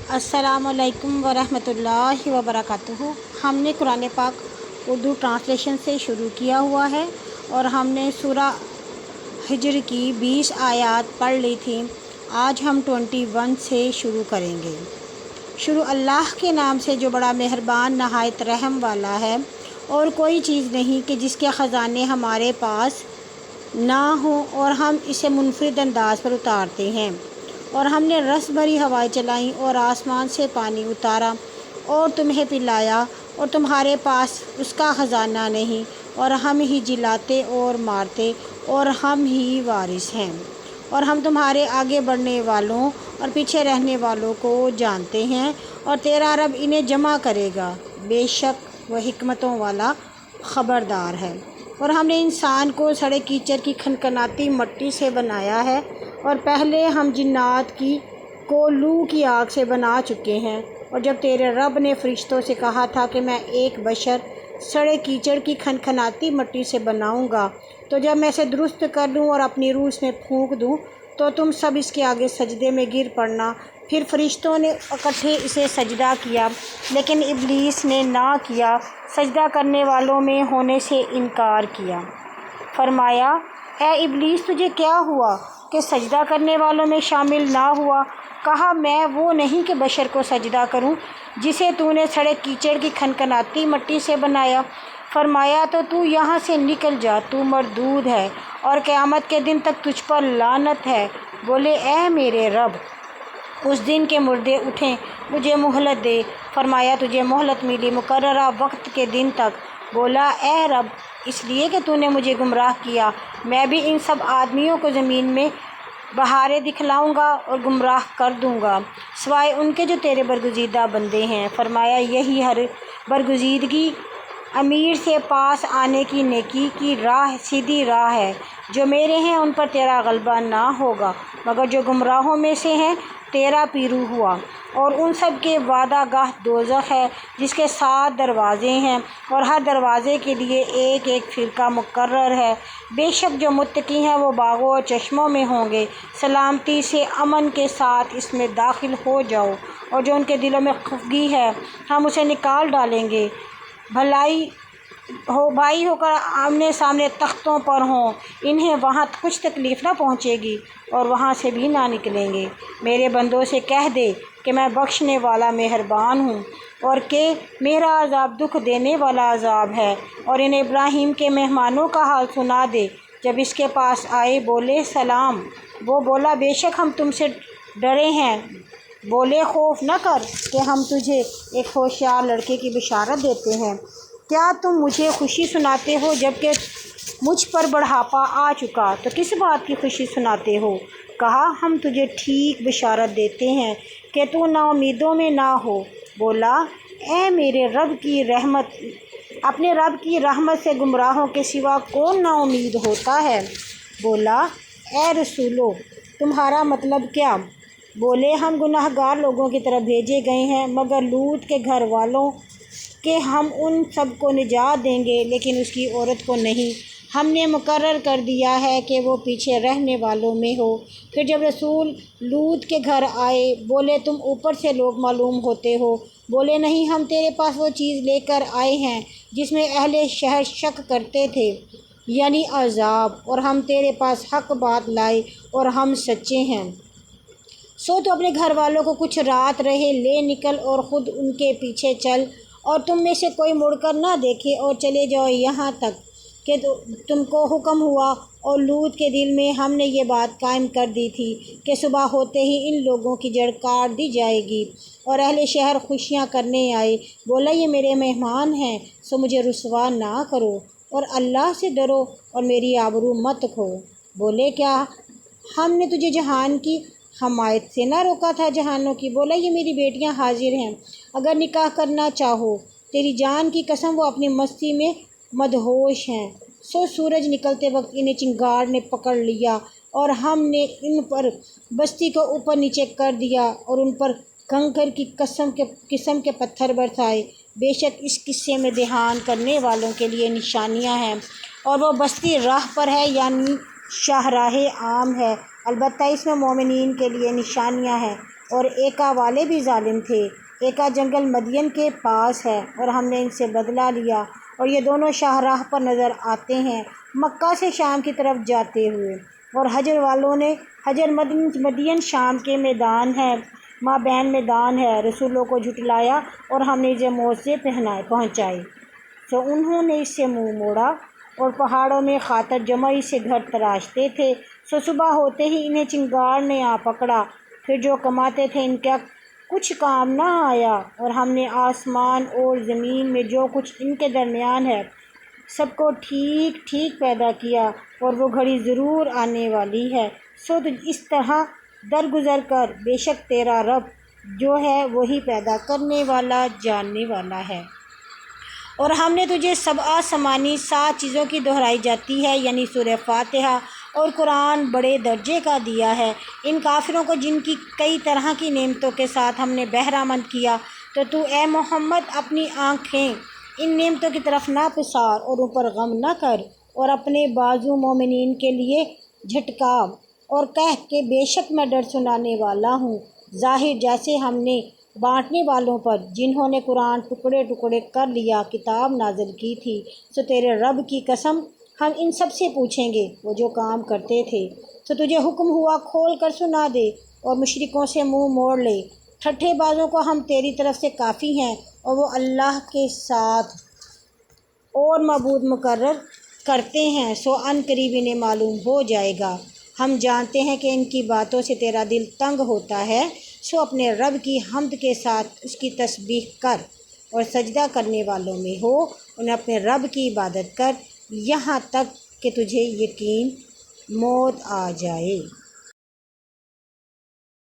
अस्सलामुअलैकुम वरहमतुल्लाहि वबरकातुहू। हमने कुरान पाक उर्दू ट्रांसलेशन से शुरू किया हुआ है और हमने सूरा हिजर की 20 आयत पढ़ ली थी। आज हम 21 से शुरू करेंगे। शुरू अल्लाह के नाम से जो बड़ा मेहरबान नहायत रहम वाला है। और कोई चीज़ नहीं कि जिसके ख़जाने हमारे पास ना हो और हम इसे मुनफरिद अंदाज पर उतारते हैं। और हमने रस भरी हवाएं चलाईं और आसमान से पानी उतारा और तुम्हें पिलाया और तुम्हारे पास उसका ख़जाना नहीं और हम ही जिलाते और मारते और हम ही वारिस हैं। और हम तुम्हारे आगे बढ़ने वालों और पीछे रहने वालों को जानते हैं और तेरा रब इन्हें जमा करेगा। बेशक वह हिकमतों वाला ख़बरदार है। और हमने इंसान को सड़े कीचड़ की खनखनाती मट्टी से बनाया है और पहले हम जिन्नात को लू की आग से बना चुके हैं। और जब तेरे रब ने फरिश्तों से कहा था कि मैं एक बशर सड़े कीचड़ की खनखनाती मट्टी से बनाऊंगा, तो जब मैं इसे दुरुस्त कर लूँ और अपनी रूह इसमें फूंक दूँ तो तुम सब इसके आगे सजदे में गिर पड़ना। फिर फरिश्तों ने इकट्ठे इसे सजदा किया, लेकिन इब्लीस ने ना किया, सजदा करने वालों में होने से इनकार किया। फरमाया, ए इब्लीस तुझे क्या हुआ कि सजदा करने वालों में शामिल ना हुआ? कहा, मैं वो नहीं कि बशर को सजदा करूं जिसे तूने सड़े कीचड़ की खनखनाती मट्टी से बनाया। फरमाया, तो तू यहाँ से निकल जा, तू मरदूद है और क़यामत के दिन तक तुझ पर लानत है। बोले, ए मेरे रब, उस दिन के मुर्दे उठें, मुझे मोहलत दे। फरमाया, तुझे मोहलत मिली मुकर्ररा वक्त के दिन तक। बोला, ए रब, इसलिए कि तूने मुझे गुमराह किया, मैं भी इन सब आदमियों को ज़मीन में बहारे दिखलाऊंगा और गुमराह कर दूंगा, सिवाय उनके जो तेरे बरगुज़ीदा बंदे हैं। फरमाया, यही हर बरगुज़ीदगी अमीर से पास आने की नेकी की राह सीधी राह है। जो मेरे हैं उन पर तेरा गलबा ना होगा, मगर जो गुमराहों में से हैं तेरा पीरू हुआ। और उन सब के वादा गाह दोज़ख है जिसके 7 दरवाज़े हैं और हर दरवाज़े के लिए एक एक फ़िरका मुकर्रर है। बेशक जो मुत्तकी हैं वो बागों और चश्मों में होंगे। सलामती से अमन के साथ इसमें दाखिल हो जाओ। और जो उनके दिलों में खफगी है हम उसे निकाल डालेंगे। भलाई हो भाई होकर आमने सामने तख्तों पर हों, इन्हें वहाँ कुछ तकलीफ़ ना पहुँचेगी और वहाँ से भी ना निकलेंगे। मेरे बंदों से कह दे कि मैं बख्शने वाला मेहरबान हूँ और कि मेरा अज़ाब दुख देने वाला अज़ाब है। और इन्हें इब्राहीम के मेहमानों का हाल सुना दे। जब इसके पास आए बोले सलाम, वो बोला, बेशक हम तुमसे डरे हैं। बोले, खौफ न कर कि हम तुझे एक होशियार लड़के की बिशारत देते हैं। क्या तुम मुझे खुशी सुनाते हो जबकि मुझ पर बढ़ापा आ चुका, तो किस बात की खुशी सुनाते हो? कहा, हम तुझे ठीक बिशारत देते हैं कि तू नाउमीदों में ना हो। बोला, ए मेरे रब की रहमत, अपने रब की रहमत से गुमराहों के सिवा कौन नाउमीद होता है? बोला, ए रसूलो, तुम्हारा मतलब क्या? बोले, हम गुनाहगार लोगों की तरफ भेजे गए हैं, मगर लूत के घर वालों के हम उन सब को निजात देंगे, लेकिन उसकी औरत को नहीं। हमने मुकर्रर कर दिया है कि वो पीछे रहने वालों में हो। फिर जब रसूल लूत के घर आए, बोले, तुम ऊपर से लोग मालूम होते हो। बोले, नहीं, हम तेरे पास वो चीज़ लेकर आए हैं जिसमें अहले शहर शक करते थे, यानी अज़ाब, और हम तेरे पास हक़ बात लाए और हम सच्चे हैं। सो तो अपने घर वालों को कुछ रात रहे ले निकल और ख़ुद उनके पीछे चल, और तुम में से कोई मुड़कर ना देखे और चले जाओ यहाँ तक कि तुमको हुक्म हुआ। और लूत के दिल में हमने ये बात कायम कर दी थी कि सुबह होते ही इन लोगों की जड़ काट दी जाएगी। और अहले शहर खुशियाँ करने आए। बोला, ये मेरे मेहमान हैं, सो मुझे रुसवा ना करो और अल्लाह से डरो और मेरी आबरू मत खो। बोले, क्या हमने तुझे जहान की हमायत से ना रोका था जहानों की? बोला, ये मेरी बेटियां हाजिर हैं, अगर निकाह करना चाहो। तेरी जान की कसम वो अपनी मस्ती में मदहोश हैं। सो सूरज निकलते वक्त इन्हें चिंगार ने पकड़ लिया और हमने इन पर बस्ती को ऊपर नीचे कर दिया और उन पर कंकर की किस्म के पत्थर बरसाए। बेशक इस किस्से में ध्यान करने वालों के लिए निशानियां हैं और वो बस्ती राह पर है, यानी शाहराह आम है। अलबत्ता इसमें मोमिनीन के लिए निशानियां हैं। اور ایکا والے بھی ظالم تھے۔ ایکا جنگل مدین کے پاس ہے اور ہم نے ان سے بدلہ لیا، اور یہ دونوں شاہراہ پر نظر آتے ہیں مکہ سے شام کی طرف جاتے ہوئے۔ اور حجر والوں نے حجر مدین شام کے میدان ہے، مابین میدان ہے، رسولوں کو جھٹلایا اور ہم نے اسے موت سے پہنچائے۔ سو انہوں نے اس سے منہ موڑا اور پہاڑوں میں خاطر جمعی سے گھر تراشتے تھے۔ سو صبح ہوتے ہی انہیں چنگاڑ نے آ پکڑا، پھر جو کماتے تھے ان کا کچھ کام نہ آیا، اور ہم نے آسمان اور زمین میں جو کچھ ان کے درمیان ہے سب کو ٹھیک ٹھیک پیدا کیا، اور وہ گھڑی ضرور آنے والی ہے۔ سو تو اس طرح درگزر کر، بے شک تیرا رب جو ہے وہی پیدا کرنے والا جاننے والا ہے۔ اور ہم نے تجھے سبع ثمانی 7 چیزوں کی دہرائی جاتی ہے، یعنی سورہ فاتحہ اور قرآن بڑے درجے کا دیا ہے۔ ان کافروں کو جن کی کئی طرح کی نعمتوں کے ساتھ ہم نے بہرہ مند کیا، تو اے محمد اپنی آنکھیں ان نعمتوں کی طرف نہ پسار اور ان پر غم نہ کر، اور اپنے بازو مومنین کے لیے جھٹکا اور کہہ کہ بے شک میں ڈر سنانے والا ہوں۔ ظاہر جیسے ہم نے بانٹنے والوں پر جنہوں نے قرآن ٹکڑے ٹکڑے کر لیا کتاب نازل کی تھی، سو تیرے رب کی قسم ہم ان سب سے پوچھیں گے وہ جو کام کرتے تھے۔ تو تجھے حکم ہوا کھول کر سنا دے اور مشرکوں سے منہ موڑ لے۔ ٹھٹھے بازوں کو ہم تیری طرف سے کافی ہیں، اور وہ اللہ کے ساتھ اور معبود مقرر کرتے ہیں، سو ان قریب انہیں معلوم ہو جائے گا۔ ہم جانتے ہیں کہ ان کی باتوں سے تیرا دل تنگ ہوتا ہے، سو اپنے رب کی حمد کے ساتھ اس کی تسبیح کر اور سجدہ کرنے والوں میں ہو، انہیں اپنے رب کی عبادت کر یہاں تک کہ تجھے یقین موت آ جائے۔